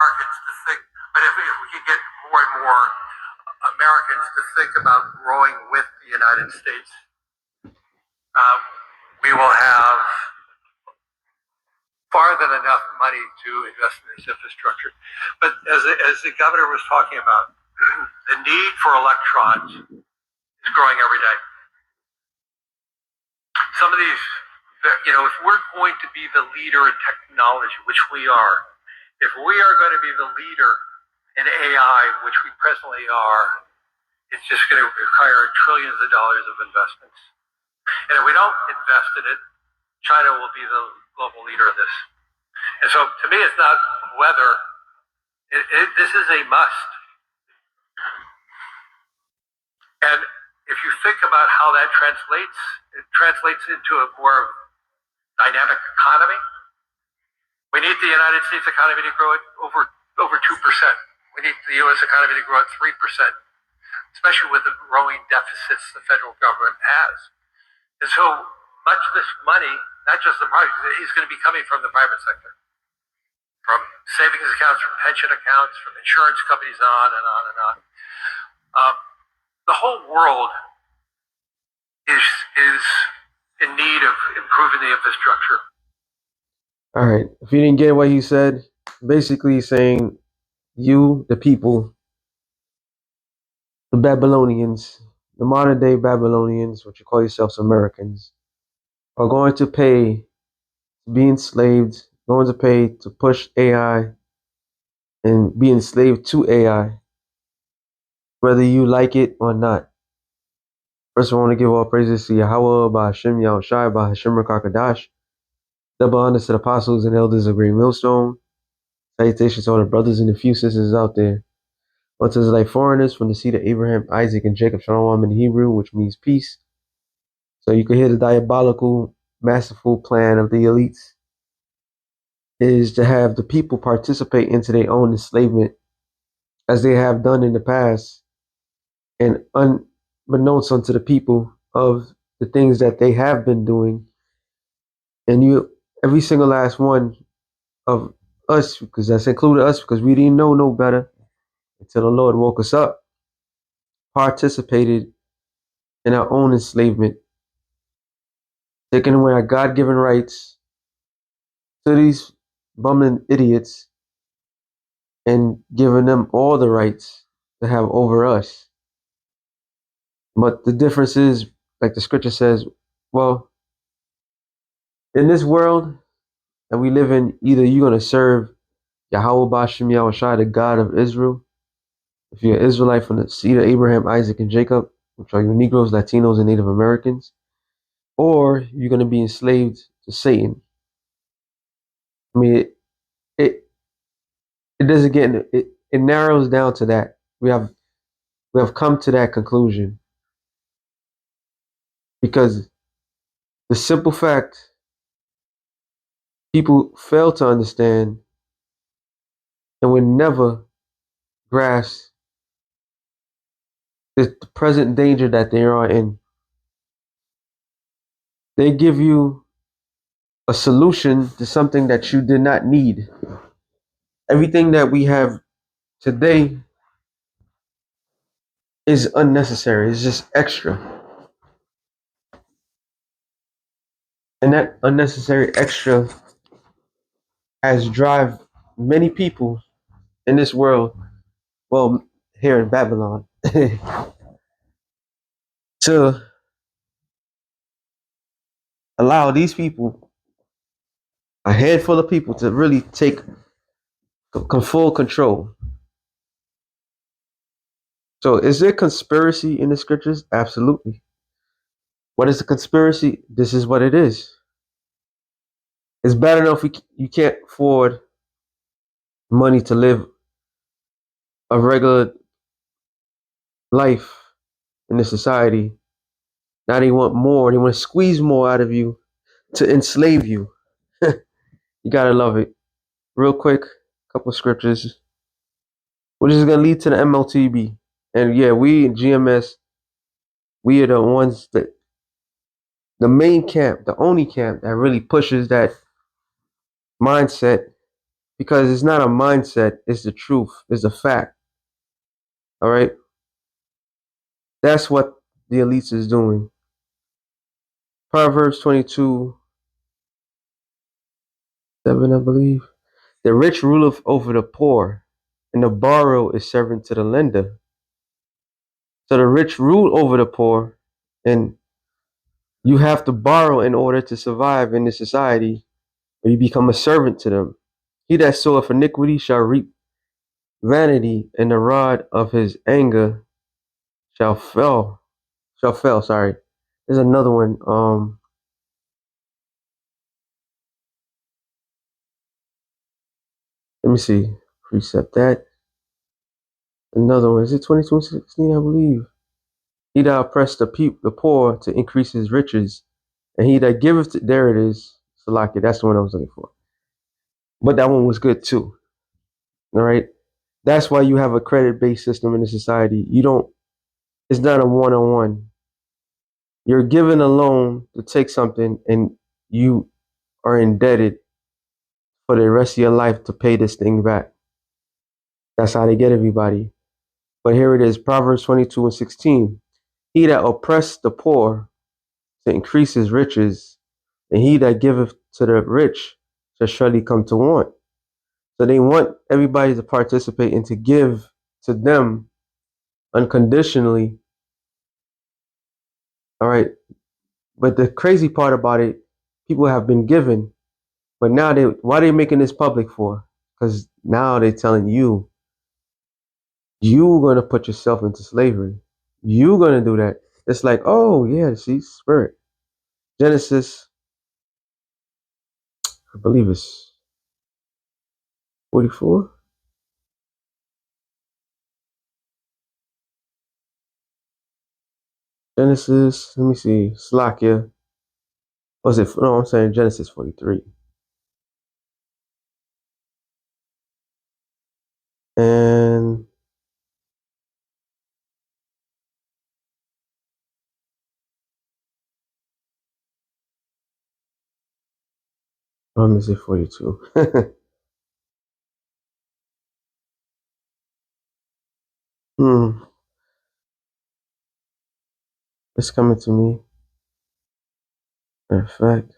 Americans to think, but if we could get more and more Americans to think about growing with the United States, we will have far than enough money to invest in this infrastructure. But as the governor was talking about, the need for electrons is growing every day. Some of these, if we're going to be the leader in technology, which we are, if we are going to be the leader in AI, which we presently are, it's just going to require trillions of dollars of investments. And if we don't invest in it, China will be the global leader of this. And so to me, it's not whether, this is a must. And if you think about how that translates, it translates into a more dynamic economy. We need the United States economy to grow at over 2%. We need the U.S. economy to grow at 3%, especially with the growing deficits the federal government has. And so much of this money, not just the private, is going to be coming from the private sector, from savings accounts, from pension accounts, from insurance companies, on and on and on. The whole world is in need of improving the infrastructure. All right. If you didn't get what he said, basically saying you, the people, the Babylonians, the modern day Babylonians, what you call yourselves Americans, are going to pay to be enslaved, going to pay to push AI and be enslaved to AI, whether you like it or not. First, I want to give all praises to Yahweh, Ba'Hashem, Yahushai, Ba'Hashem, Rakakadash. Double honors to the apostles and elders of Great Millstone. Salutations to all the brothers and the few sisters out there. Unto the like foreigners from the seed of Abraham, Isaac, and Jacob, Shalom in Hebrew, which means peace. So you can hear the diabolical, masterful plan of the elites is to have the people participate into their own enslavement as they have done in the past, and unbeknownst unto the people of the things that they have been doing. And every single last one of us, because that's included us, because we didn't know no better until the Lord woke us up, participated in our own enslavement, taking away our God-given rights to these bumbling idiots and giving them all the rights to have over us. But the difference is, like the scripture says, well, in this world that we live in, either you're going to serve Yahweh Ba'Shem Yahushai, the God of Israel, if you're an Israelite from the seed of Abraham, Isaac, and Jacob, which are your Negroes, Latinos, and Native Americans, or you're going to be enslaved to Satan. I mean, it doesn't get, it narrows down to that. We have come to that conclusion because the simple fact people fail to understand and will never grasp the present danger that they are in. They give you a solution to something that you did not need. Everything that we have today is unnecessary. It's just extra. And that unnecessary extra has driven many people in this world, well, here in Babylon, to allow these people, a handful of people, to really take full control. So is there conspiracy in the scriptures? Absolutely. What is a conspiracy? This is what it is. It's bad enough you can't afford money to live a regular life in this society. Now they want more. They want to squeeze more out of you to enslave you. You gotta love it. Real quick, couple of scriptures, which is gonna lead to the MLTB. And yeah, we in GMS, we are the ones that, the main camp, the only camp that really pushes that mindset. because it's not a mindset, it's the truth, it's a fact. All right. That's what the elites is doing. Proverbs 22:7, I believe. The rich ruleth over the poor, and the borrower is servant to the lender. So the rich rule over the poor, and you have to borrow in order to survive in this society, or you become a servant to them. He that soweth iniquity shall reap vanity, and the rod of his anger shall fail. Sorry. There's another one. Let me see. Precept that. Another one. Is it 22:16, I believe? He that oppressed the poor to increase his riches, and he that giveth there it is. Salaki, that's the one I was looking for. But that one was good too. All right. That's why you have a credit based system in the society. You don't, it's not a one on one. You're given a loan to take something and you are indebted for the rest of your life to pay this thing back. That's how they get everybody. But here it is, Proverbs 22:16. He that oppressed the poor to increase his riches, and he that giveth to the rich shall surely come to want. So they want everybody to participate and to give to them unconditionally. All right. But the crazy part about it, people have been given, but now why are they making this public for? Because now they're telling you're going to put yourself into slavery. You're going to do that. It's like, oh yeah, see, spirit. Genesis, I believe it's 44. Genesis, let me see, Slakia. Was it? No, I'm saying Genesis 43. And let me say 42. It's coming to me. Matter of fact.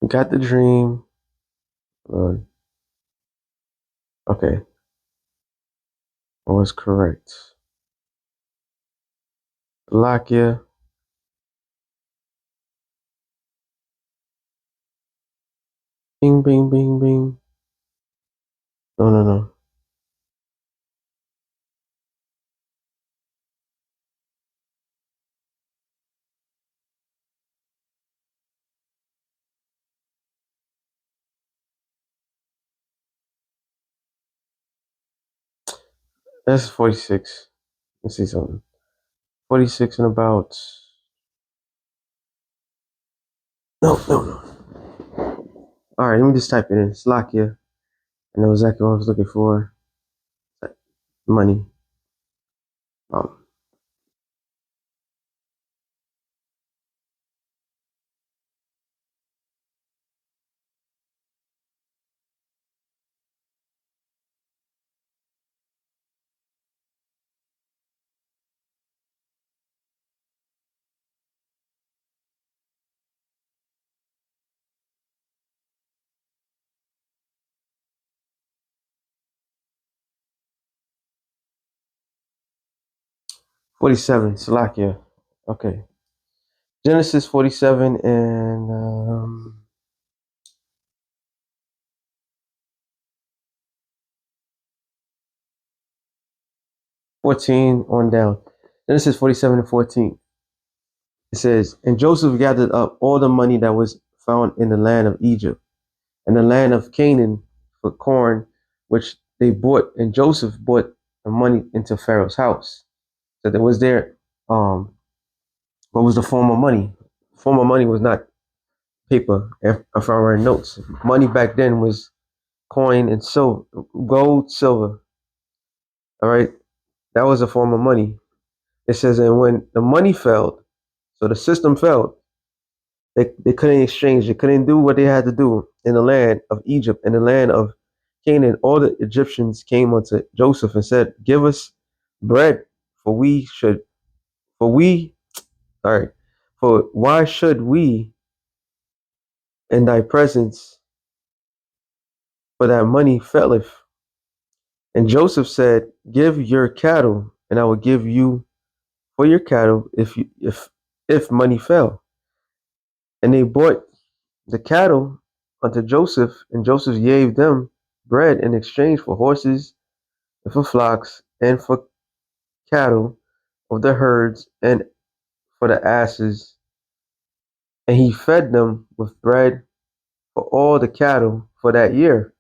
Got the dream. Okay. I was correct. Lakia. Bing, bing, bing, bing. No. That's 46. Let's see something. 46 and about. No. All right, let me just type it in. Slakia. I know exactly what I was looking for. Money. 47. Slakia. Okay. Genesis 47 and 14 on down. Genesis 47 and 14. It says, and Joseph gathered up all the money that was found in the land of Egypt and the land of Canaan for corn, which they bought, and Joseph brought the money into Pharaoh's house. So there was what was the form of money? Form of money was not paper, if I were notes. Money back then was coin and silver, gold, silver. All right, that was a form of money. It says, and when the money failed, so the system failed, they couldn't exchange, they couldn't do what they had to do in the land of Egypt, in the land of Canaan. All the Egyptians came unto Joseph and said, give us bread, for we should, for we, sorry, for why should we in thy presence, for that money faileth? And Joseph said, give your cattle, and I will give you for your cattle if money fail. And they brought the cattle unto Joseph, and Joseph gave them bread in exchange for horses, and for flocks, and for cattle of the herds, and for the asses. And he fed them with bread for all the cattle for that year.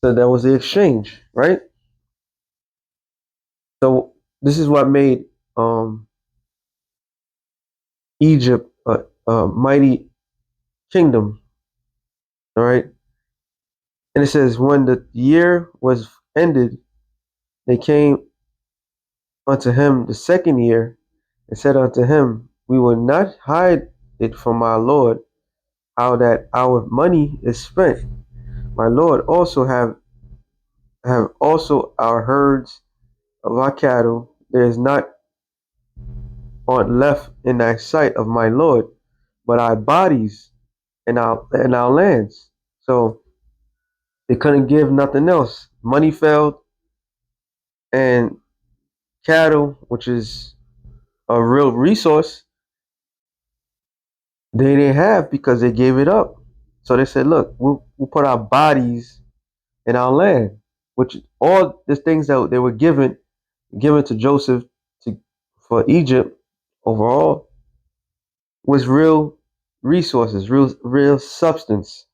So that was the exchange, right? So this is what made Egypt a mighty kingdom, all right? And it says, when the year was ended, they came unto him the second year and said unto him, we will not hide it from our Lord, how that our money is spent. My Lord also have also our herds of our cattle. There is not aught left in thy sight of my Lord, but our bodies and our lands. So they couldn't give nothing else. Money failed, and cattle, which is a real resource, they didn't have because they gave it up. So they said, look, we'll put our bodies in our land, which all the things that they were given to Joseph to for Egypt overall was real resources, real substance.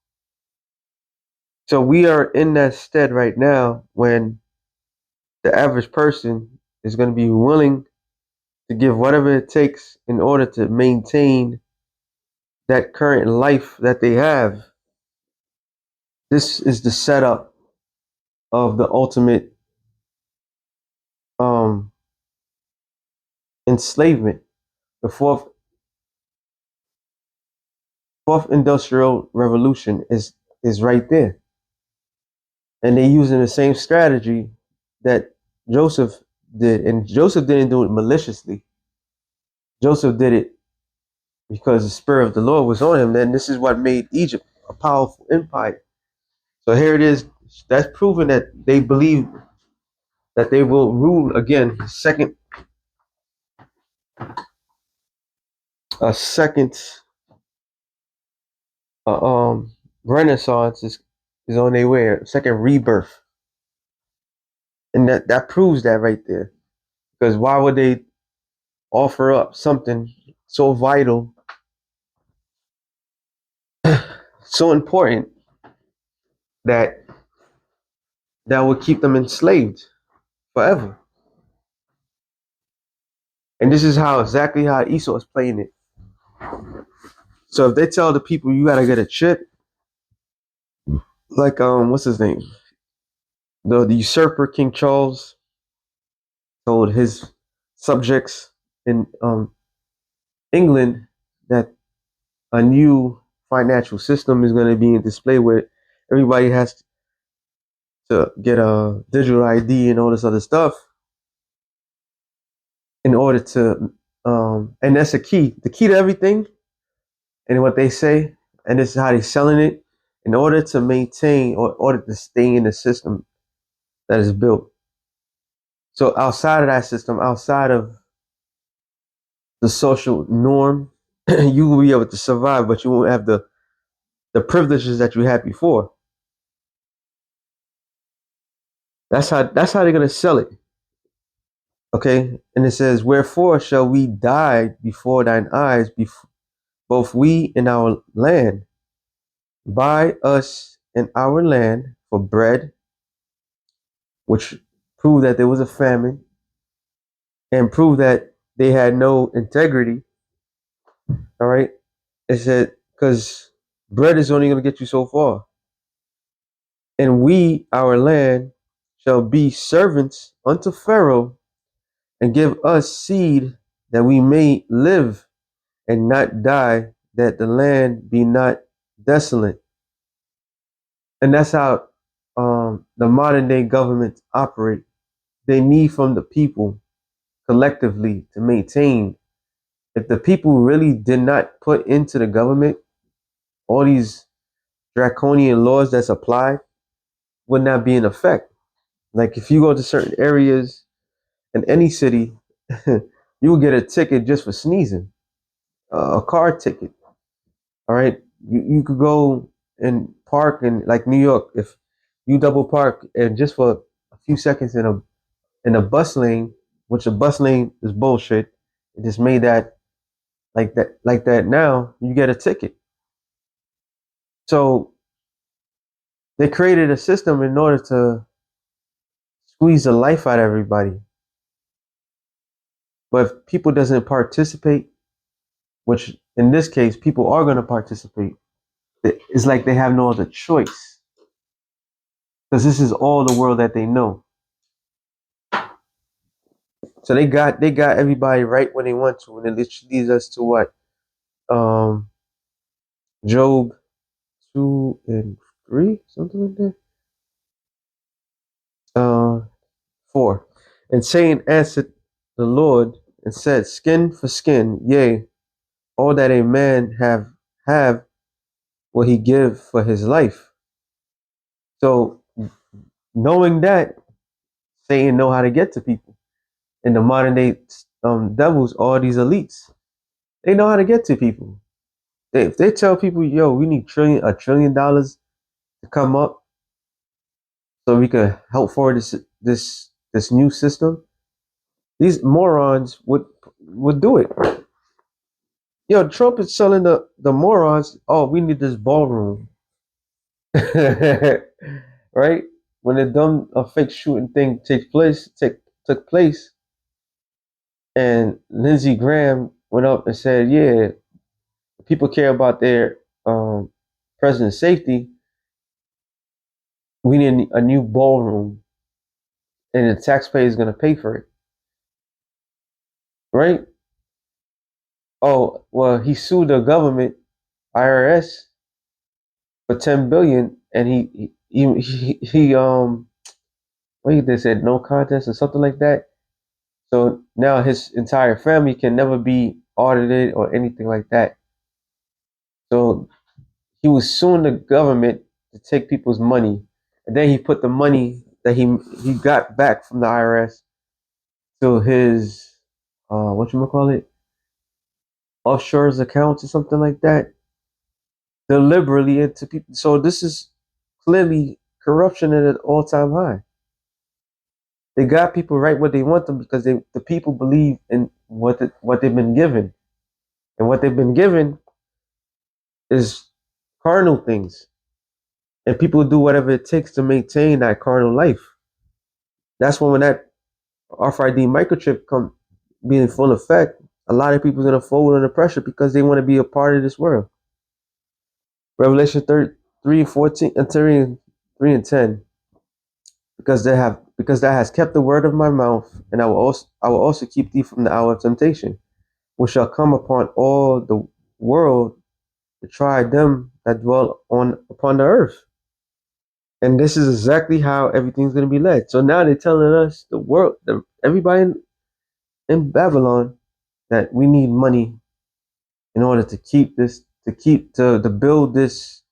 So we are in that stead right now when the average person is going to be willing to give whatever it takes in order to maintain that current life that they have. This is the setup of the ultimate um, enslavement. The fourth industrial revolution is right there, and they're using the same strategy that Joseph did, and Joseph didn't do it maliciously. Joseph did it because the spirit of the Lord was on him. Then this is what made Egypt a powerful empire. So here it is. That's proven that they believe that they will rule again. A second uh, um renaissance is on their way. A second rebirth, and that proves that right there. Because why would they offer up something so vital, so important that would keep them enslaved forever? And this is how exactly how Esau is playing it. So if they tell the people you gotta get a chip, like what's his name, the usurper King Charles told his subjects in England that a new financial system is going to be in display where everybody has to get a digital ID and all this other stuff in order to, and that's the key to everything, and what they say, and this is how they're selling it, in order to maintain or in order to stay in the system that is built. So outside of that system, outside of the social norm, you will be able to survive, but you won't have the privileges that you had before. That's how they're gonna sell it. Okay, and it says, "Wherefore shall we die before thine eyes, both we and our land? Buy us in our land for bread," which proved that there was a famine and proved that they had no integrity. All right, it said because bread is only going to get you so far, and we our land shall be servants unto Pharaoh, and give us seed that we may live and not die, that the land be not desolate. And that's how the modern day governments operate. They need from the people collectively to maintain. If the people really did not put into the government all these draconian laws that's applied, would not be in effect. Like if you go to certain areas in any city, you will get a ticket just for sneezing, a car ticket. All right, you could go and park in like New York. If you double park and just for a few seconds in a bus lane, which a bus lane is bullshit. It just made that like that. Now you get a ticket. So they created a system in order to squeeze the life out of everybody. But if people doesn't participate, which in this case people are going to participate, it's like they have no other choice because this is all the world that they know. So they got everybody right when they want to, and it leads us to what? Um, Job 2 and 3, something like that. 4. And Satan answered the Lord and said, "Skin for skin, yea, all that a man have will he give for his life." So knowing that, Satan know how to get to people. In the modern day devils, all these elites, they know how to get to people. If they tell people, "Yo, we need $1 trillion to come up so we can help forward this new system," these morons would do it. Yo, Trump is telling the morons, "Oh, we need this ballroom," right? When the dumb fake shooting thing took place, and Lindsey Graham went up and said, "Yeah, people care about their president's safety. We need a new ballroom, and the taxpayer is going to pay for it," right? Oh, well, he sued the government, IRS, for 10 billion, and he what they said, no contest or something like that. So now his entire family can never be audited or anything like that. So he was suing the government to take people's money, and then he put the money that he got back from the IRS to his what you call it, offshore's accounts or something like that, deliberately into people. So this is clearly corruption at an all-time high. They got people right where they want them because the people believe in what they've been given, and what they've been given is carnal things, and people do whatever it takes to maintain that carnal life. That's when that RFID microchip come being in full effect, a lot of people are gonna fold under pressure because they want to be a part of this world. Revelation 3:14 and 3:10, because thou hast kept the word of my mouth, and I will also keep thee from the hour of temptation, which shall come upon all the world to try them that dwell upon the earth. And this is exactly how everything's going to be led. So now they're telling us, the world, everybody in Babylon, that we need money in order to keep this, to build this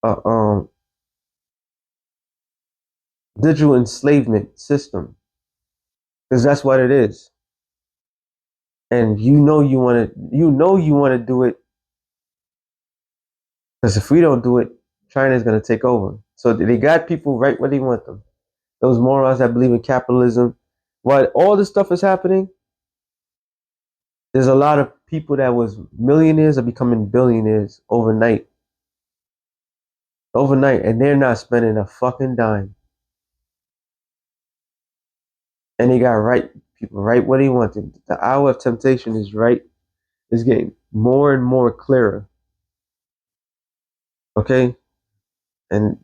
uh, um, digital enslavement system, because that's what it is. And you want to do it, because if we don't do it, China is going to take over. So they got people right where they want them. Those morons that believe in capitalism. While all this stuff is happening, there's a lot of people that was millionaires are becoming billionaires overnight. Overnight, and they're not spending a fucking dime. And they got right people right where they want them. The hour of temptation is right. It's getting more and more clearer. Okay? And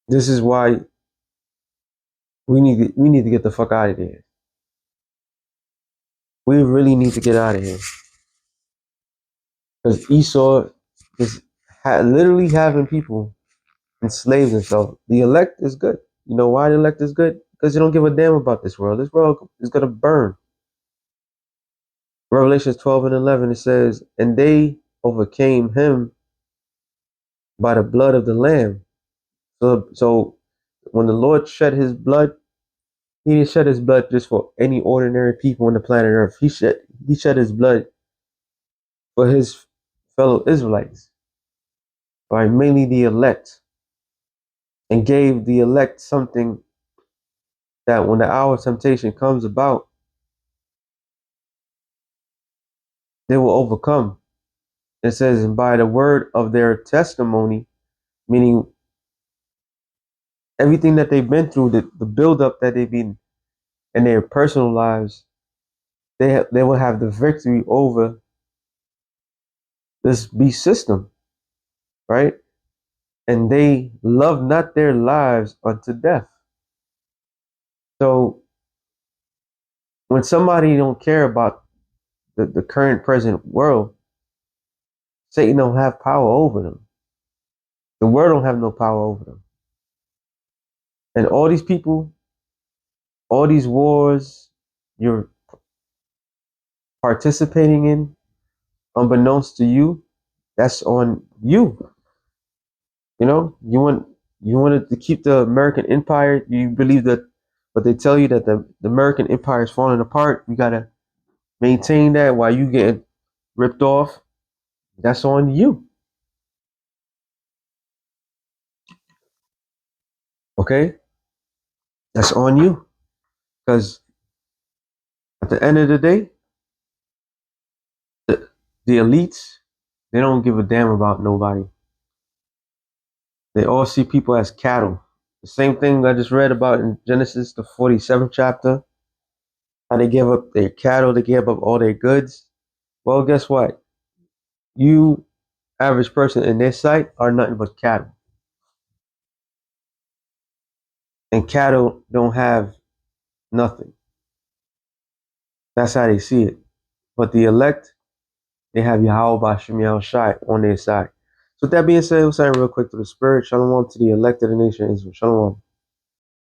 this is why we need to get the fuck out of there. We really need to get out of here because Esau is literally having people enslaved themselves. The elect is good. You know why the elect is good? Because they don't give a damn about this world. This world is gonna burn. Revelations 12 and 11 it says, and they overcame him by the blood of the Lamb. So when the Lord shed his blood, he didn't shed his blood just for any ordinary people on the planet Earth. He shed his blood for his fellow Israelites, by mainly the elect, and gave the elect something that when the hour of temptation comes about, they will overcome. It says, and by the word of their testimony, meaning everything that they've been through, the buildup that they've been in their personal lives, they will have the victory over this beast system, right? And they love not their lives unto death. So when somebody don't care about the current present world, Satan don't have power over them. The world don't have no power over them. And all these people, all these wars you're participating in, unbeknownst to you, that's on you. You know, you wanted to keep the American empire. You believe that, but they tell you that the American empire is falling apart. You gotta maintain that while you get ripped off. That's on you. Okay, that's on you. Because at the end of the day, the, the elites, they don't give a damn about nobody. They all see people as cattle. The same thing I just read about in Genesis, the 47th chapter, how they give up their cattle, they give up all their goods. Well, guess what? You, average person in their sight, are nothing but cattle. And cattle don't have nothing. That's how they see it. But the elect, they have Yahweh Bashem Yahushai on their side. So with that being said, we'll say real quick to the spirit. Shalom to the elect of the nation of Israel. Shalom.